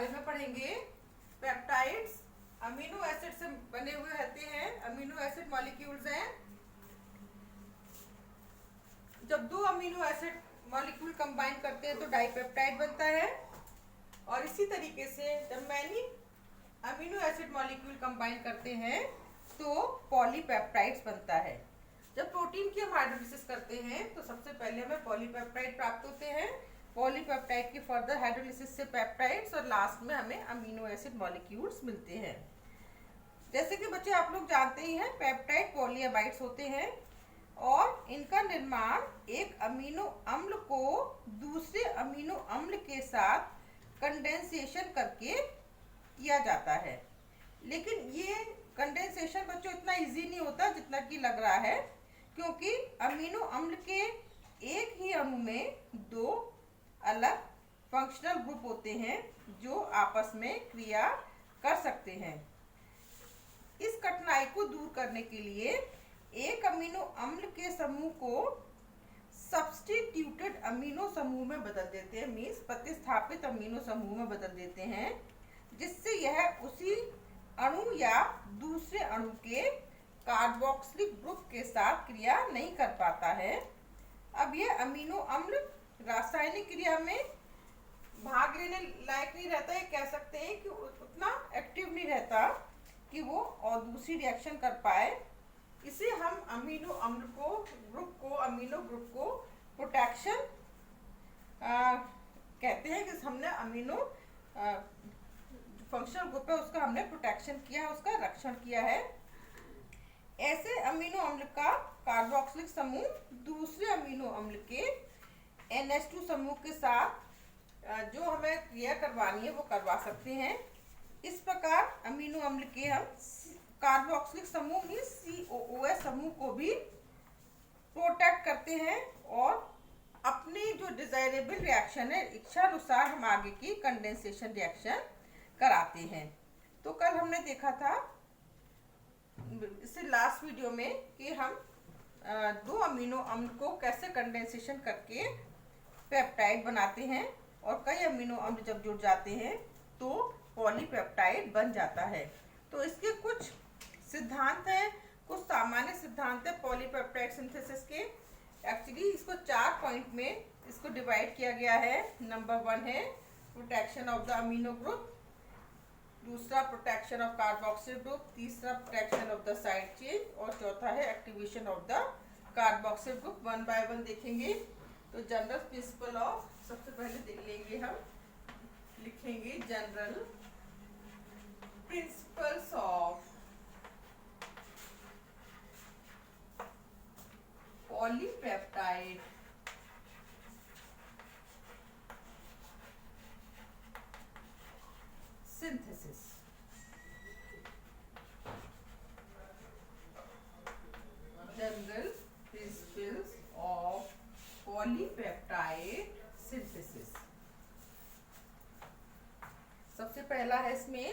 बारे में पढ़ेंगे। पेप्टाइड्स अमीनो एसिड से बने हुए रहते हैं, अमीनो एसिड मॉलिक्यूल्स हैं। जब दो अमीनो एसिड मॉलिक्यूल कंबाइन करते हैं तो डाइपेप्टाइड बनता है, और इसी तरीके से जब many amino acid molecule combine करते हैं तो पॉलीपेप्टाइड्स बनता है। जब प्रोटीन की हम हाइड्रोलिसिस करते हैं तो सबसे पहले हमें पॉलीपेप्टाइड प्राप्त होते हैं, पॉलीपेप्टाइड की फर्दर हाइड्रोलिसिस से पेप्टाइड्स, और लास्ट में हमें अमीनो एसिड मॉलिक्यूल्स मिलते हैं। जैसे कि बच्चे आप लोग जानते ही हैं, पेप्टाइड पॉलीएमाइड्स होते हैं और इनका निर्माण एक अमीनो अम्ल को दूसरे अमीनो अम्ल के साथ कंडेंसेशन करके किया जाता है। लेकिन ये कंडेंसेशन बच्चों इतना इजी नहीं होता जितना कि लग रहा है, क्योंकि अमीनो अम्ल के एक ही अणु में दो अलग फंक्शनल ग्रुप होते हैं जो आपस में क्रिया कर सकते हैं। इस कठिनाई को दूर करने के लिए एक अमीनो अम्ल के समूह को सब्स्टिट्यूटेड अमीनो समूह में बदल देते हैं, मीन्स प्रतिस्थापित अमीनो समूह में बदल देते हैं, जिससे यह उसी अणु या दूसरे अणु के कार्बोक्सिलिक ग्रुप के साथ क्रिया नहीं कर पाता है। अब यह अमीनो अम्ल रासायनिक क्रिया में भाग लेने लायक नहीं रहता है, कह सकते हैं कि उतना एक्टिव नहीं रहता कि वो और दूसरी रिएक्शन कर पाए। इसे हम अमीनो अम्ल को अमीनो ग्रुप को प्रोटेक्शन कहते हैं कि हमने अमीनो फंक्शनल ग्रुप है उसका हमने प्रोटेक्शन किया है, उसका रक्षण किया है। ऐसे अमीनो अम्ल का कार्बोक्सिलिक समूह दूसरे अमीनो अम्ल के NH2 समूह के साथ जो हमें क्रिया करवानी है वो करवा सकते हैं। इस प्रकार अमीनो अम्ल के हम कार्बोक्सिलिक समूह में COOH समूह को भी प्रोटेक्ट करते हैं और अपनी जो डिजायरेबल रिएक्शन है इच्छा अनुसार हम आगे की कंडेंसेशन रिएक्शन कराते हैं। तो कल हमने देखा था इससे लास्ट वीडियो में कि हम दो अमीनो अम्ल को कैसे कंडेंसेशन करके पेप्टाइड बनाते हैं, और कई अमीनो अम्ल जब जुड़ जाते हैं तो पॉलीपेप्टाइड बन जाता है। तो इसके कुछ सिद्धांत हैं, कुछ सामान्य सिद्धांत है पॉलीपेप्टाइड सिंथेसिस के। एक्चुअली इसको 4 पॉइंट में इसको डिवाइड किया गया है। नंबर 1 है protection of the amino group, दूसरा प्रोटेक्शन ऑफ कार्बोक्सिल ग्रुप, तीसरा protection of the side chain, और चौथा है activation of the carboxyl group. 1 by 1 देखेंगे। तो जनरल प्रिंसिपल ऑफ, सबसे पहले देख लेंगे हम, लिखेंगे general principles of polypeptide synthesis. General principles of polypeptide synthesis. सबसे पहला है इसमें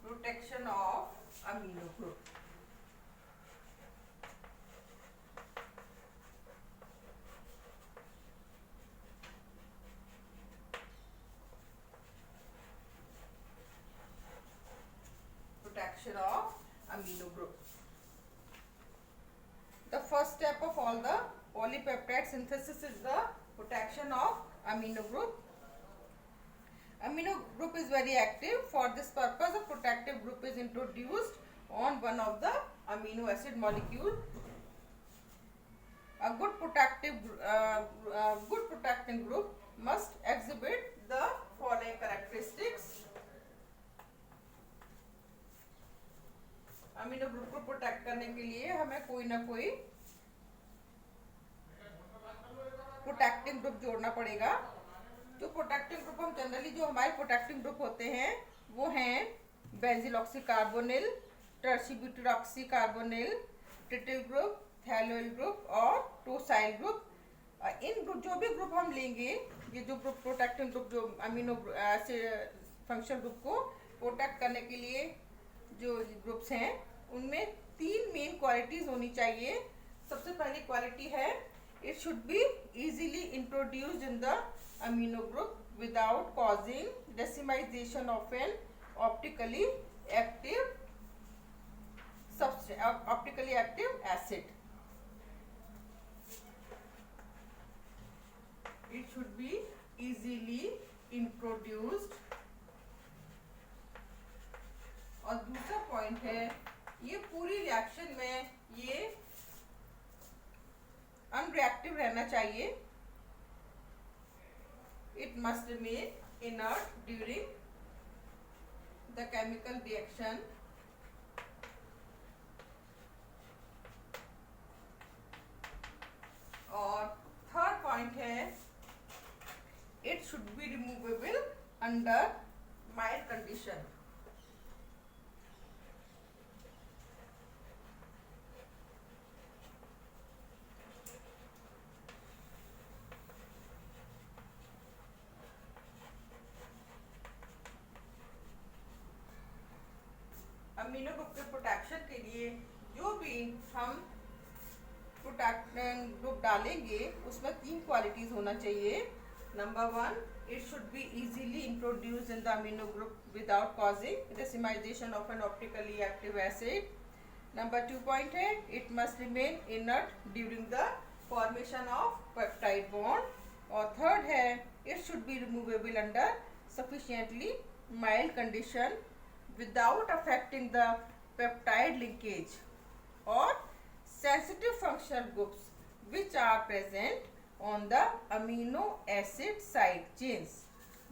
protection of amino group. Protection of amino group. The first step of all the polypeptide synthesis is the protection of amino group. Amino group is very active. For this purpose, a protective group is introduced on one of the amino acid molecule. A good protecting group must exhibit the following characteristics. Amino group को protect करने के लिए हमें कोई ना कोई protecting group जोड़ना पड़ेगा। जो प्रोटेक्टिंग ग्रुप हम जनरली जो हमारे प्रोटेक्टिंग ग्रुप होते हैं वो हैं बेंजीलऑक्सीकार्बोनिल, टर्शीब्यूटारॉक्सीकार्बोनिल, ट्रिटिल ग्रुप, थैलोइल ग्रुप और टोसाइल ग्रुप। इन ग्रुप जो भी ग्रुप हम लेंगे, ये जो ग्रुप प्रोटेक्टिंग ग्रुप जो अमीनो फंक्शनल ग्रुप को प्रोटेक्ट करने के लिए जो ग्रुप्स हैं उनमें 3 मेन क्वालिटीज होनी चाहिए। सबसे पहली क्वालिटी है it should be easily introduced in the amino group, without causing decimization of an optically active acid. It should be easily introduced. और दूसरा पॉइंट है, ये पूरी रिएक्शन में ये अनरिएक्टिव रहना चाहिए. It must remain inert during the chemical reaction. और थर्ड पॉइंट है, it should be removable under mild condition. Amino group के प्रोटेक्शन के लिए जो भी हम प्रोटेक्शन ग्रुप डालेंगे उसमें 3 क्वालिटीज होना चाहिए. Number 1, it should be easily introduced in the amino group without causing decimization of an optically active acid. Number 2 point है, it must remain inert during the formation of peptide bond. और third है, it should be removable under sufficiently mild condition without affecting the peptide linkage or sensitive functional groups which are present on the amino acid side chains.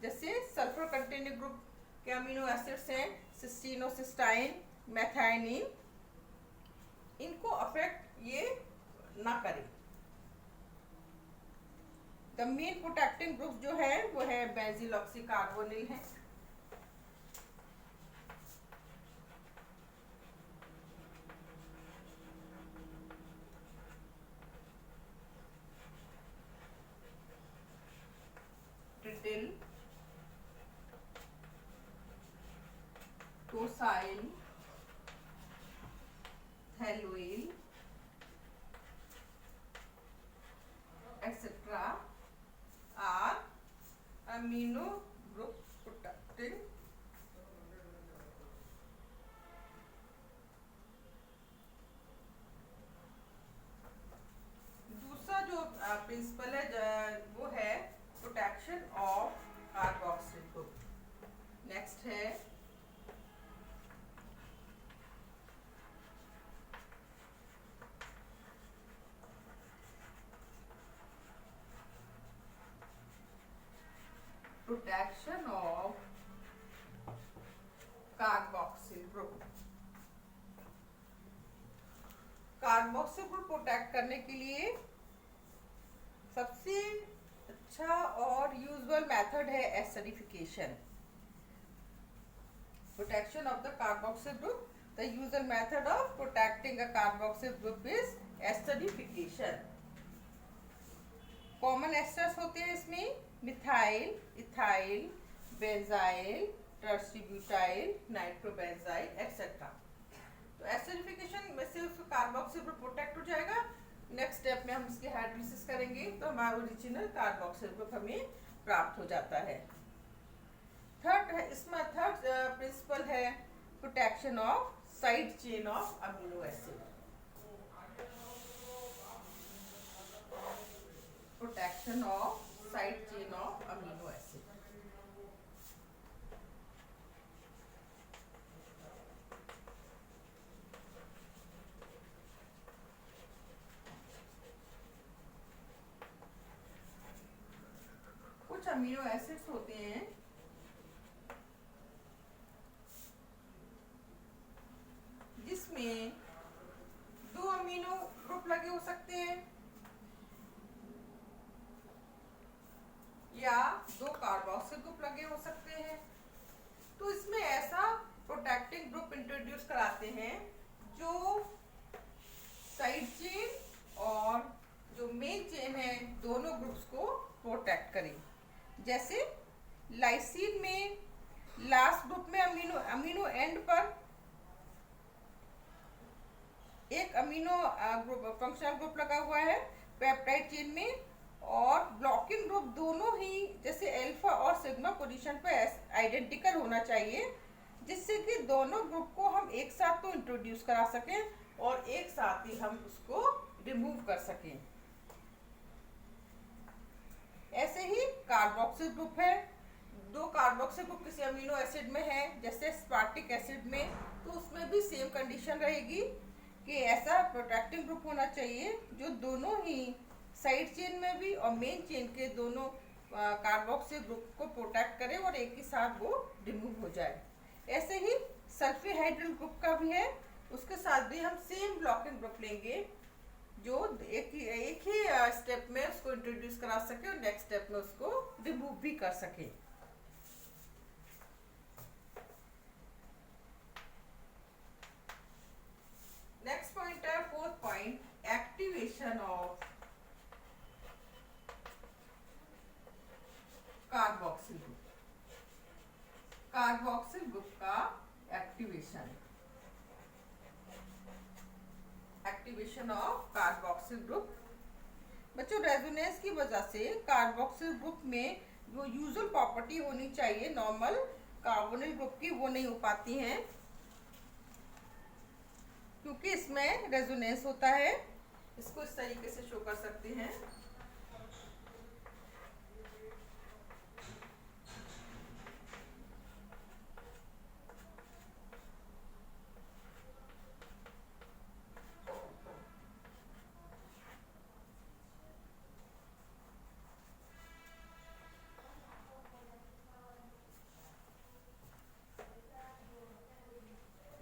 जैसे sulphur containing group के amino acids हैं cysteine और cysteine, मैथाइनिन, इनको affect ये ना करें. The main protecting group जो है वो है बेंजील ऑक्सीकार्बोनिल है. ट्रिटिल, टोसाइल, थैलोइल etc. are amino group protecting दूसरा जो प्रिंसिपल है वो है protection of carboxyl group. Next है protection of carboxyl group. Carboxyl group protect करने के लिए सबसे अच्छा और यूजुअल मेथड है acidification. Protection of the carboxyl group, the usual method of protecting a carboxyl group is acidification. Common esters होते हैं इसमें methyl, ethyl, benzyl, tert butyl, nitrobenzyl etcetera. तो एसिडिफिकेशन में से उसका कार्बोक्सिल ग्रुप प्रोटेक्ट हो जाएगा. नेक्स्ट स्टेप में हम इसकी हाइड्रोलिसिस करेंगे तो हमारा ओरिजिनल कार्बोक्सिल ग्रुप हमें प्राप्त हो जाता है. थर्ड है, इसमें थर्ड प्रिंसिपल है protection of side chain of amino acid. Protection of side chain of amino acid. कुछ अमीनो एसिड्स होते हैं जिसमें 2 अमीनो ग्रुप लगे हो सकते हैं या 2 कार्बोक्सिल ग्रुप लगे हो सकते हैं. तो इसमें ऐसा प्रोटेक्टिंग ग्रुप इंट्रोड्यूस कराते हैं जो साइड चेन और जो मेन चेन है दोनों ग्रुप्स को प्रोटेक्ट करें. जैसे लाइसिन में लास्ट ग्रुप में अमीनो एंड पर एक अमीनो ग्रुप फंक्शनल ग्रुप लगा हुआ है पेप्टाइड चेन में, और ब्लॉकिंग ग्रुप दोनों ही जैसे अल्फा और सिग्मा पोजीशन पे आइडेंटिकल होना चाहिए, जिससे कि दोनों ग्रुप को हम एक साथ तो इंट्रोड्यूस करा सकें और एक साथ ही हम उसको रिमूव कर सकें। ऐसे ही कार्बोक्सिल ग्रुप है, दो कार्बोक्सिल ग्रुप किसी अमीनो एसिड में है जैसे एस्पार्टिक एसिड में, तो उसमें भी सेम कंडीशन रहेगी कि ऐसा प्रोटेक्टिंग ग्रुप होना चाहिए जो दोनों ही साइड चेन में भी और मेन चेन के दोनों कार्बोक्सिल ग्रुप को प्रोटेक्ट करे और एक ही साथ वो रिमूव हो जाए। ऐसे ही सल्फेहाइड्रल ग्रुप का भी है, उसके साथ भी हम सेम ब्लॉकिंग ग्रुप लेंगे जो एक ही स्टेप में उसको इंट्रोड्यूस करा सके और नेक्स्ट स्टेप में उसको रिमूव भी कर सके। नेक्स्ट पॉइंट है fourth point, activation of carboxyl group. Carboxyl group का एक्टिवेशन ऑफ कार्बोक्सिल ग्रुप। बच्चों, रेजोनेंस की वजह से कार्बोक्सिल ग्रुप में जो यूजुअल प्रॉपर्टी होनी चाहिए नॉर्मल कार्बोनिल ग्रुप की, वो नहीं हो पाती हैं क्योंकि इसमें रेजोनेंस होता है। इसको इस तरीके से शो कर सकते हैं।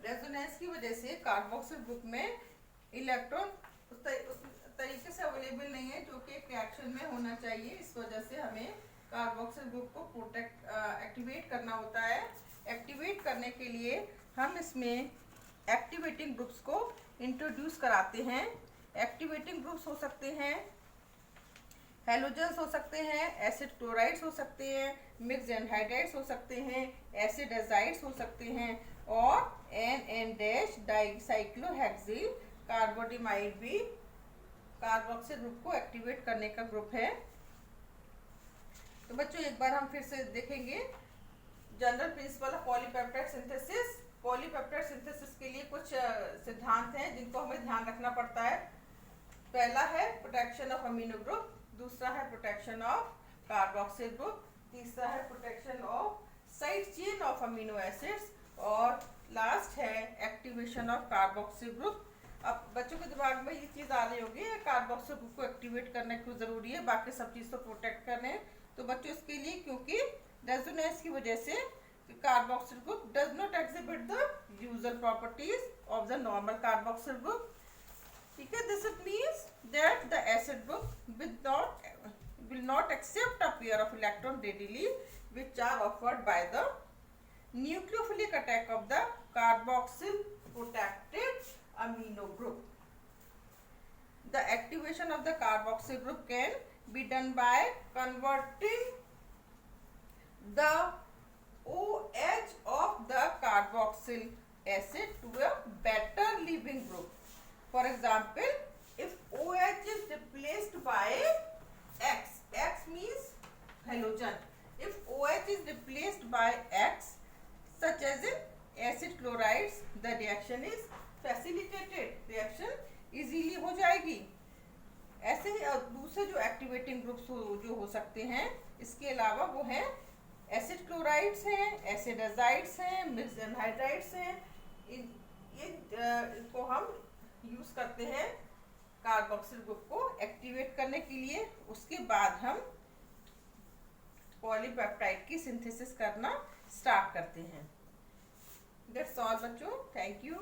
रेजोनेंस की वजह से कार्बोक्सिल ग्रुप में इलेक्ट्रॉन उस तरीके से अवेलेबल नहीं है जो कि एक रिएक्शन में होना चाहिए। इस वजह से हमें कार्बोक्सिल ग्रुप को एक्टिवेट करना होता है। एक्टिवेट करने के लिए हम इसमें एक्टिवेटिंग ग्रुप्स को इंट्रोड्यूस कराते हैं। एक्टिवेटिंग ग्रुप्स हो सकते हैं हैलोजन्स हो सकते हैं, एसिड क्लोराइड्स हो सकते हैं, मिक्स एनहाइड्राइड्स हो सकते हैं, एसिड एजाइड्स हो सकते हैं और एन डैश डाइसाइक्लोहेक्सिल कार्बोडिमाइड भी कार्बोक्सिल ग्रुप को एक्टिवेट करने का ग्रुप है। तो बच्चों, एक बार हम फिर से देखेंगे general principle of polypeptide synthesis. Polypeptide synthesis के लिए कुछ सिद्धांत हैं जिनको हमें ध्यान रखना पड़ता है। पहला है प्रोटेक्शन ऑफ अमीनो ग्रुप, दूसरा है प्रोटेक्शन ऑफ कार्बोक्सिल ग्रुप, तीसरा है protection of side chain of amino acids और लास्ट है एक्टिवेशन ऑफ कार्बोक्सिल ग्रुप। अब बच्चों के दिमाग में ये चीज़ आ रही होगी कार्बोक्सिल ग्रुप को एक्टिवेट करना क्यों ज़रूरी है, बाकी सब चीज़ तो प्रोटेक्ट करने। तो बच्चों, इसके लिए क्योंकि रेजोनेंस की वजह से carboxyl group does not exhibit the usual properties of the normal carboxyl group. ठीक है, this means that the acid group will not accept a pair of electron readily which are offered by the nucleophilic attack of the carboxyl protected amino group. The activation of the carboxyl group can be done by converting the OH of the carboxyl acid to a better leaving group. For example, if OH is replaced by X, X means halogen. If OH is replaced by X, such as in acid chlorides, the reaction is facilitated. Reaction easily हो जाएगी। ऐसे ही दूसरे जो activating groups जो हो सकते हैं, इसके अलावा वो हैं एसिड क्लोराइड्स हैं, एसिड एजाइड्स हैं, मिक्स एनहाइड्राइड्स हैं। इनको हम यूज करते हैं कार्बोक्सिल ग्रुप को एक्टिवेट करने के लिए। उसके बाद हम पॉलीपेप्टाइड की सिंथेसिस करना स्टार्ट करते हैं। दैट्स ऑल बच्चों, थैंक यू।